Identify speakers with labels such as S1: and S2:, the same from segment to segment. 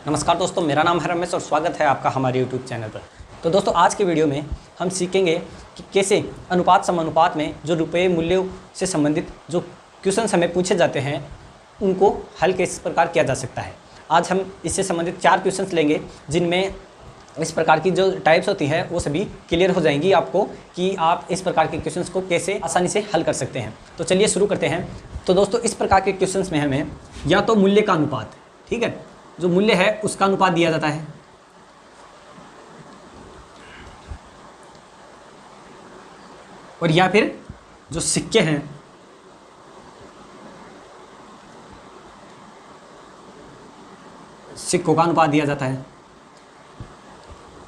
S1: नमस्कार दोस्तों, मेरा नाम है रमेश और स्वागत है आपका हमारे YouTube चैनल पर। तो दोस्तों, आज के वीडियो में हम सीखेंगे कि कैसे अनुपात समानुपात में जो रुपये मूल्यों से संबंधित जो क्वेश्चंस हमें पूछे जाते हैं उनको हल किस प्रकार किया जा सकता है। आज हम इससे संबंधित 4 क्वेश्चंस लेंगे जिनमें इस प्रकार की जो टाइप्स होती हैं वो सभी क्लियर हो जाएंगी आपको कि आप इस प्रकार के क्वेश्चंस को कैसे आसानी से हल कर सकते हैं। तो चलिए शुरू करते हैं। तो दोस्तों, इस प्रकार के क्वेश्चंस में हमें या तो मूल्य का अनुपात, ठीक है, जो मूल्य है उसका अनुपात दिया जाता है, और या फिर जो सिक्के हैं सिक्कों का अनुपात दिया जाता है।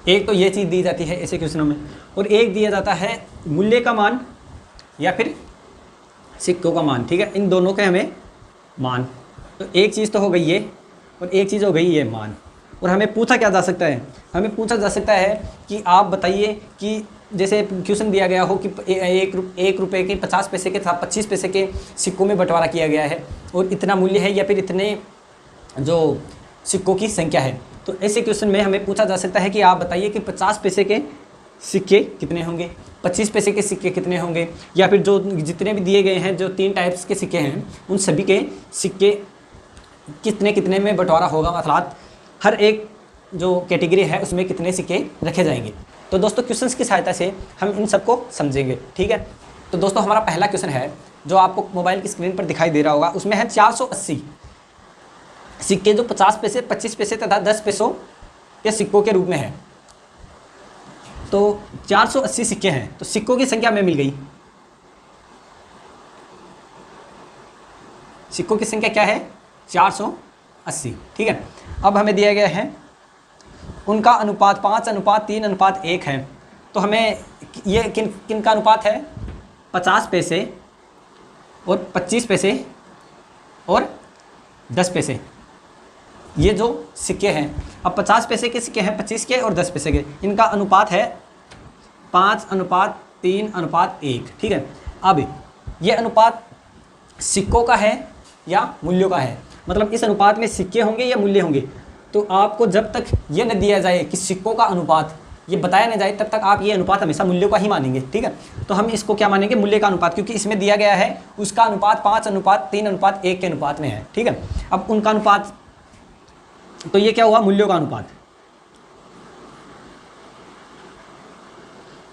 S1: एक तो ये चीज़ दी जाती है ऐसे क्वेश्चनों में, और एक दिया जाता है मूल्य का मान या फिर सिक्कों का मान, ठीक है। इन दोनों के हमें मान, तो एक चीज़ तो हो गई ये और एक चीज़ हो गई ये मान। और हमें पूछा क्या जा सकता है, हमें पूछा जा सकता है कि आप बताइए कि जैसे क्वेश्चन दिया गया हो कि एक रुपये के 50 पैसे के 25 पैसे के सिक्कों में बंटवारा किया गया है और इतना मूल्य है या फिर इतने जो सिक्कों की संख्या है। तो ऐसे क्वेश्चन में हमें पूछा जा सकता है कि आप बताइए कि 50 पैसे के सिक्के कितने होंगे, 25 पैसे के सिक्के कितने होंगे, या फिर जो जितने भी दिए गए हैं जो 3 टाइप्स के सिक्के हैं उन सभी के सिक्के कितने कितने में बंटवारा होगा, अर्थात हर एक जो कैटेगरी है उसमें कितने सिक्के रखे जाएंगे। तो दोस्तों, क्वेश्चंस की सहायता से हम इन सबको समझेंगे, ठीक है। तो दोस्तों, हमारा पहला क्वेश्चन है जो आपको मोबाइल की स्क्रीन पर दिखाई दे रहा होगा, उसमें है 480 सिक्के जो 50 पैसे, 25 पैसे तथा 10 पैसों के सिक्कों के रूप में है। तो 480 सिक्के हैं, तो सिक्कों की संख्या हमें मिल गई। सिक्कों की संख्या क्या है? 480, ठीक है। अब हमें दिया गया है उनका अनुपात 5:3:1 है। तो हमें ये किन का अनुपात है? 50 पैसे और 25 पैसे और 10 पैसे, ये जो सिक्के हैं। अब 50 पैसे के सिक्के हैं, 25 के और 10 पैसे के, इनका अनुपात है 5:3:1, ठीक है। अब ये अनुपात सिक्कों का है या मूल्यों का है, मतलब इस अनुपात में सिक्के होंगे या मूल्य होंगे। तो आपको जब तक ये न दिया जाए कि सिक्कों का अनुपात ये बताया न जाए तब तक आप ये अनुपात हमेशा मूल्यों का ही मानेंगे, ठीक है। तो हम इसको क्या मानेंगे? मूल्य का अनुपात, क्योंकि इसमें दिया गया है उसका अनुपात 5:3:1 के अनुपात में है, ठीक है। अब उनका अनुपात, तो ये क्या हुआ? मूल्यों का अनुपात।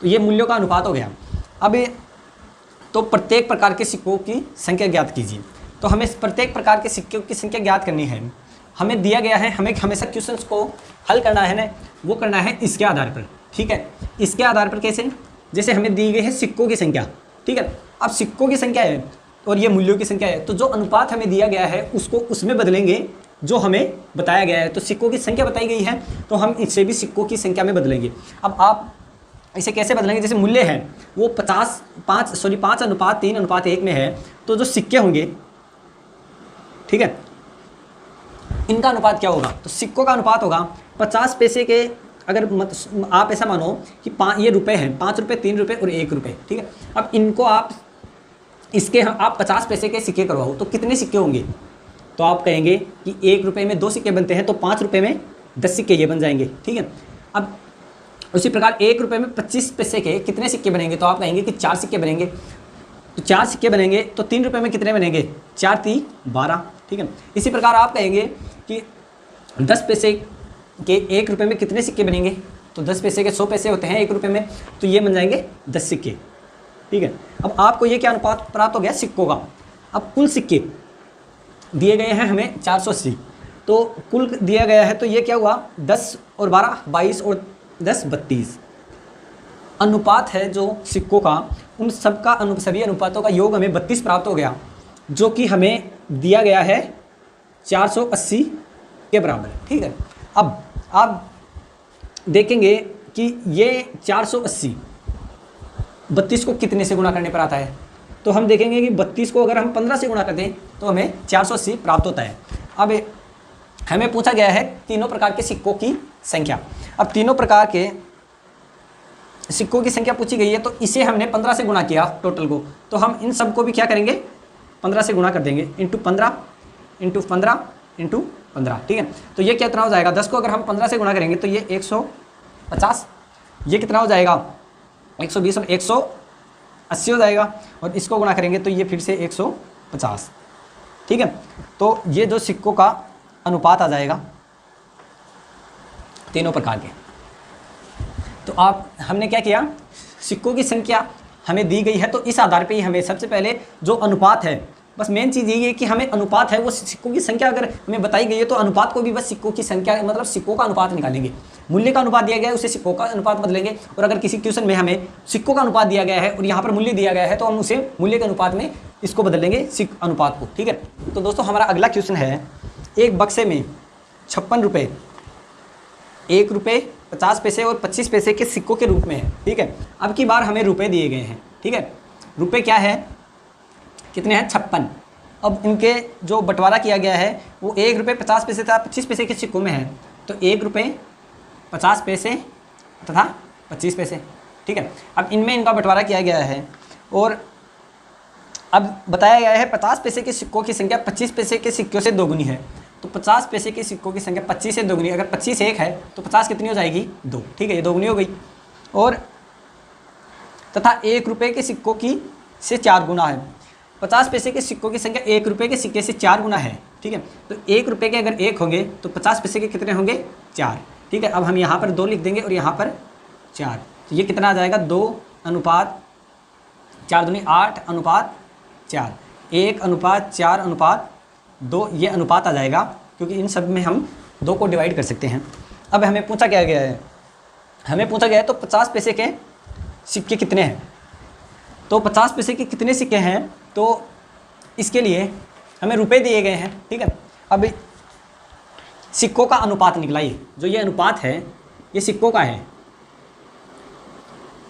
S1: तो ये मूल्यों का अनुपात हो गया। अब तो प्रत्येक प्रकार के सिक्कों की संख्या ज्ञात कीजिए। तो हमें प्रत्येक प्रकार के सिक्कों की संख्या ज्ञात करनी है। हमें दिया गया है, हमें हमेशा क्वेश्चंस को हल करना है ना, वो करना है इसके आधार पर, ठीक है। इसके आधार पर कैसे? जैसे हमें दी गई है सिक्कों की संख्या, ठीक है। अब सिक्कों की संख्या है और ये मूल्यों की संख्या है, तो जो अनुपात हमें दिया गया है उसको उसमें बदलेंगे जो हमें बताया गया है। तो सिक्कों की संख्या बताई गई है तो हम इससे भी सिक्कों की संख्या में बदलेंगे। अब आप इसे कैसे बदलेंगे? जैसे मूल्य है वो 5:3:1 में है, तो जो सिक्के होंगे, ठीक है, इनका अनुपात क्या होगा? तो सिक्कों का अनुपात होगा 50 पैसे के, अगर आप ऐसा मानो कि ये रुपए हैं, 5 रुपये, 3 रुपये और 1 रुपये, ठीक है। अब इनको आप 50 पैसे के सिक्के करवाओ तो कितने सिक्के होंगे? तो आप कहेंगे कि 1 रुपये में 2 सिक्के बनते हैं, तो 5 रुपये में 10 सिक्के ये बन जाएंगे, ठीक है। अब उसी प्रकार 1 रुपये में 25 पैसे के कितने सिक्के बनेंगे? तो आप कहेंगे कि 4 सिक्के बनेंगे। तो 4 सिक्के बनेंगे तो 3 रुपये में कितने बनेंगे? 4×3 12, ठीक है। इसी प्रकार आप कहेंगे कि 10 पैसे के 1 रुपये में कितने सिक्के बनेंगे? तो 10 पैसे के 100 पैसे होते हैं 1 रुपये में, तो ये बन जाएंगे 10 सिक्के, ठीक है। अब आपको ये क्या अनुपात प्राप्त हो गया? सिक्कों का। अब कुल सिक्के दिए गए हैं हमें 480, तो कुल दिया गया है, तो ये क्या हुआ? 10 और 12 22 और 10 32 अनुपात है जो सिक्कों का। उन सब का सभी अनुपातों का योग हमें 32 प्राप्त हो गया, जो कि हमें दिया गया है 480 के बराबर, ठीक है। अब आप देखेंगे कि ये 480 32 को कितने से गुणा करने पर आता है? तो हम देखेंगे कि 32 को अगर हम 15 से गुणा कर दें तो हमें 480 प्राप्त होता है। अब हमें पूछा गया है तीनों प्रकार के सिक्कों की संख्या। अब तीनों प्रकार के सिक्कों की संख्या पूछी गई है, तो इसे हमने 15 से गुणा किया टोटल को, तो हम इन सब को भी क्या करेंगे? 15 से गुणा कर देंगे, इंटू 15 इंटू 15 इंटू 15, ठीक है। तो ये कितना हो जाएगा, 10 को अगर हम 15 से गुणा करेंगे तो ये 150, ये कितना हो जाएगा 120 और 180 हो जाएगा, और इसको गुणा करेंगे तो ये फिर से 150, ठीक है। तो ये जो सिक्कों का अनुपात आ जाएगा तीनों प्रकार के। तो आप हमने क्या किया, सिक्कों की संख्या हमें दी गई है, तो इस आधार पे ही हमें सबसे पहले जो अनुपात है, बस मेन चीज़ यही है कि हमें अनुपात है वो सिक्कों की संख्या अगर हमें बताई गई है तो अनुपात को भी बस सिक्कों की संख्या मतलब सिक्कों का अनुपात निकालेंगे। मूल्य का अनुपात दिया गया है उसे सिक्कों का अनुपात बदलेंगे, और अगर किसी क्वेश्चन में हमें सिक्कों का अनुपात दिया गया है और यहाँ पर मूल्य दिया गया है तो हम उसे मूल्य के अनुपात में इसको बदल लेंगे सिक्क अनुपात को, ठीक है। तो दोस्तों हमारा अगला क्वेश्चन है, एक बक्से में 56 रुपये, 1 रुपये 50 पैसे और 25 पैसे के सिक्कों के रूप में है, ठीक है। अब की बार हमें रुपए दिए गए हैं, ठीक है। रुपए क्या है, कितने हैं 56। अब इनके जो बंटवारा किया गया है वो 1 रुपये 50 पैसे तथा 25 पैसे के सिक्कों में है, तो 1 रुपये 50 पैसे तथा 25 पैसे, ठीक है। अब इनमें इनका बंटवारा किया गया है, और अब बताया गया है 50 पैसे के सिक्कों की संख्या 25 पैसे के सिक्कों से दोगुनी है, तो 50 पैसे के सिक्कों की संख्या 25 से दोगुनी, अगर 25 एक है तो 50 कितनी हो जाएगी 2, ठीक है, ये दोगुनी हो गई। और तथा 1 रुपये के सिक्कों की से 4 गुना है, 50 पैसे के सिक्कों की संख्या 1 रुपये के सिक्के से 4 गुना है, ठीक है। तो 1 रुपये के अगर 1 होंगे तो 50 पैसे के कितने होंगे 4, ठीक है। अब हम यहाँ पर 2 लिख देंगे और यहाँ पर 4, तो ये कितना आ जाएगा 2 अनुपात 4 दूनी 8 अनुपात 4, 1 अनुपात 4 अनुपात 2, ये अनुपात आ जाएगा, क्योंकि इन सब में हम 2 को डिवाइड कर सकते हैं। अब हमें पूछा क्या गया है, हमें पूछा गया है तो 50 पैसे के सिक्के कितने हैं, तो 50 पैसे के कितने सिक्के हैं, तो इसके लिए हमें रुपए दिए गए हैं, ठीक है। अब सिक्कों का अनुपात निकला, ये जो ये अनुपात है ये सिक्कों का है,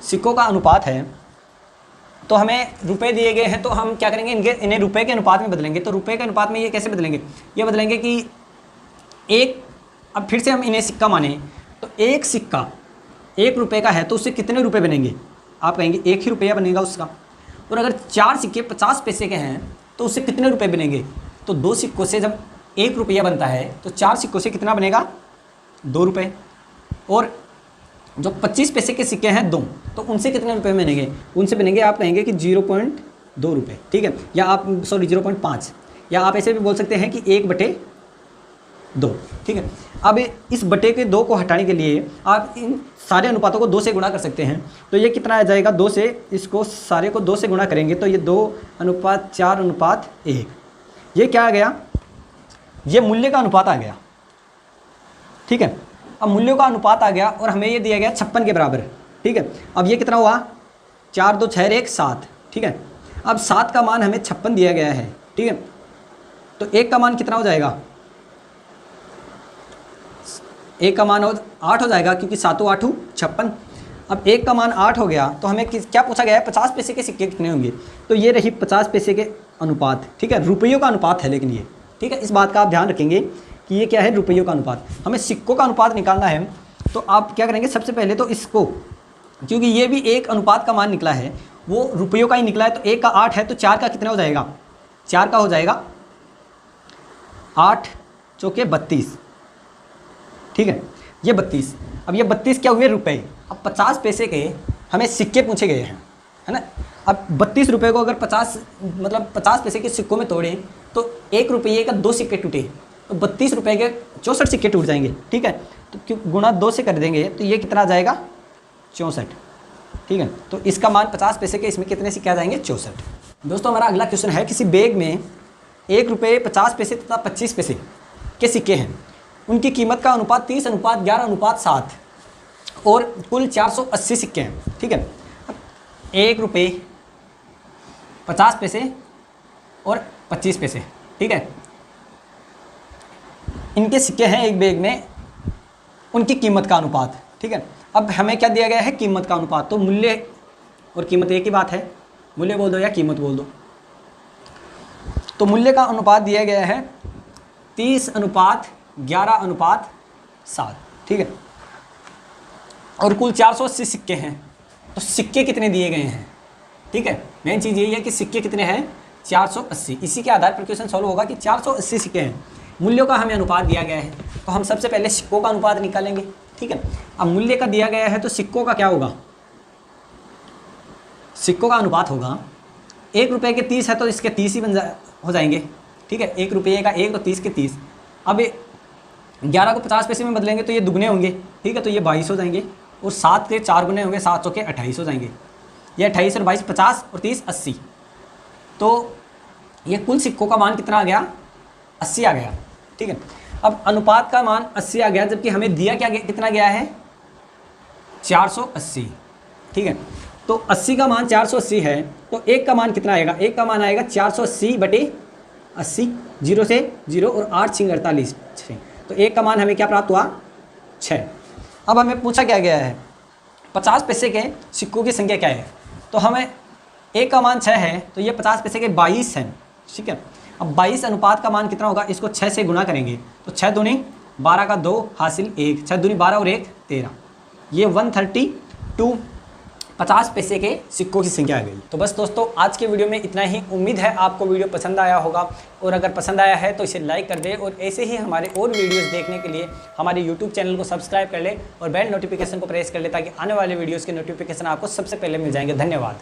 S1: सिक्कों का अनुपात है, तो हमें रुपए दिए गए हैं तो हम क्या करेंगे, इन्हें रुपए के अनुपात में बदलेंगे। तो रुपए के अनुपात में ये कैसे बदलेंगे, ये बदलेंगे कि एक, अब फिर से हम इन्हें सिक्का माने, तो एक सिक्का 1 रुपये का है तो उससे कितने रुपए बनेंगे, आप कहेंगे 1 ही रुपया बनेगा उसका। और अगर 4 सिक्के 50 पैसे के हैं तो उससे कितने रुपए बनेंगे, तो 2 सिक्कों से जब 1 रुपया बनता है तो 4 सिक्कों से कितना बनेगा 2 रुपये। और जो 25 पैसे के सिक्के हैं 2, तो उनसे कितने रुपए बनेंगे, उनसे बनेंगे आप कहेंगे कि 0.2 रुपये, ठीक है, या आप 0.5, या आप ऐसे भी बोल सकते हैं कि 1/2, ठीक है। अब इस बटे के 2 को हटाने के लिए आप इन सारे अनुपातों को 2 से गुणा कर सकते हैं, तो ये कितना आ जाएगा 2 से, इसको सारे को 2 से गुणा करेंगे तो ये 2 अनुपात 4 अनुपात 1, ये क्या आ गया, ये मूल्य का अनुपात आ गया, ठीक है। अब मूल्यों का अनुपात आ गया और हमें ये दिया गया 56 के बराबर, ठीक है। अब ये कितना हुआ 4 2 6 1 7, ठीक है। अब 7 का मान हमें 56 दिया गया है, ठीक है, तो 1 का मान कितना हो जाएगा, 1 का मान 8 हो जाएगा, क्योंकि 7 8 56। अब 1 का मान 8 हो गया तो हमें क्या पूछा गया है, 50 पैसे के सिक्के कितने होंगे, तो ये रही 50 पैसे के अनुपात, ठीक है, रुपयों का अनुपात है लेकिन ये, ठीक है, इस बात का आप ध्यान रखेंगे कि ये क्या है रुपयों का अनुपात। हमें सिक्कों का अनुपात निकालना है, तो आप क्या करेंगे, सबसे पहले तो इसको, क्योंकि ये भी एक अनुपात का मान निकला है, वो रुपयों का ही निकला है, तो 1 का 8 है तो 4 का कितना हो जाएगा, 4 का हो जाएगा 8 चौके 32, ठीक है, ये 32। अब ये 32 क्या हुए रुपए। अब 50 पैसे के हमें सिक्के पूछे गए हैं, है ना। अब 32 रुपये को अगर 50 पैसे के सिक्कों में तोड़ें तो 1 रुपये का 2 सिक्के टूटे, तो 32 रुपये के 64 सिक्के टूट जाएंगे, ठीक है। तो क्यों गुणा 2 से कर देंगे तो ये कितना आ जाएगा 64, ठीक है। तो इसका मान 50 पैसे के, इसमें कितने सिक्के आ जाएंगे 64। दोस्तों हमारा अगला क्वेश्चन है, किसी बैग में 1 रुपये 50 पैसे तथा 25 पैसे के सिक्के हैं, उनकी कीमत का अनुपात 30 अनुपात 11 अनुपात 7 और कुल 480 सिक्के हैं, ठीक है। 1 रुपये 50 पैसे और 25 पैसे, ठीक है, इनके सिक्के हैं एक बैग में, उनकी कीमत का अनुपात, ठीक है। अब हमें क्या दिया गया है, कीमत का अनुपात, तो मूल्य और कीमत एक ही बात है, मूल्य बोल दो या कीमत बोल दो। तो मूल्य का अनुपात दिया गया है 30 अनुपात 11 अनुपात 7, ठीक है, और कुल 480 सिक्के हैं, तो सिक्के कितने दिए गए हैं, ठीक है। मेन चीज़ यही है कि सिक्के कितने हैं 480, इसी के आधार पर क्वेश्चन सॉल्व होगा कि 480 सिक्के हैं, मूल्यों का हमें अनुपात दिया गया है, तो हम सबसे पहले सिक्कों का अनुपात निकालेंगे। ठीक है, अब मूल्य का दिया गया है तो सिक्कों का क्या होगा, सिक्कों का अनुपात होगा 1 रुपये के 30 है तो इसके 30 ही हो जाएंगे। ठीक है, 1 रुपये का 1 तो 30 के 30। अब 11 को 50 पैसे में बदलेंगे तो ये दुगने होंगे। ठीक है, तो ये 22 हो जाएंगे, और 7 के 4 गुने होंगे, 7 के 28 हो जाएंगे। ये 28 और 22 50 और 30 80। तो ये कुल सिक्कों का मान कितना आ गया, 80 आ गया। ठीक है, अब अनुपात का मान 80 आ गया, जबकि हमें दिया क्या कितना गया है, 480। ठीक है, तो 80 का मान 480 है, तो 1 का मान कितना आएगा, 1 का मान आएगा 480/80, 0 से 0 और 8 6 48, तो 1 का मान हमें क्या प्राप्त हुआ, 6। अब हमें पूछा क्या गया है, 50 पैसे के सिक्कों की संख्या क्या है, तो हमें 1 का मान 6 है, तो ये 50 पैसे के 22 हैं। ठीक है, अब 22 अनुपात का मान कितना होगा, इसको 6 से गुणा करेंगे, तो 6 दूनी 12 का 2 हासिल 1, 6 दूनी 12 और 1 13, ये 132 50 पैसे के सिक्कों की संख्या आ गई। तो बस दोस्तों, आज के वीडियो में इतना ही। उम्मीद है आपको वीडियो पसंद आया होगा, और अगर पसंद आया है तो इसे लाइक कर दे, और ऐसे ही हमारे और वीडियोस देखने के लिए हमारे यूट्यूब चैनल को सब्सक्राइब कर ले और बेल नोटिफिकेशन को प्रेस कर ले, ताकि आने वाले वीडियोज़ के नोटिफिकेशन आपको सबसे पहले मिल जाएंगे। धन्यवाद।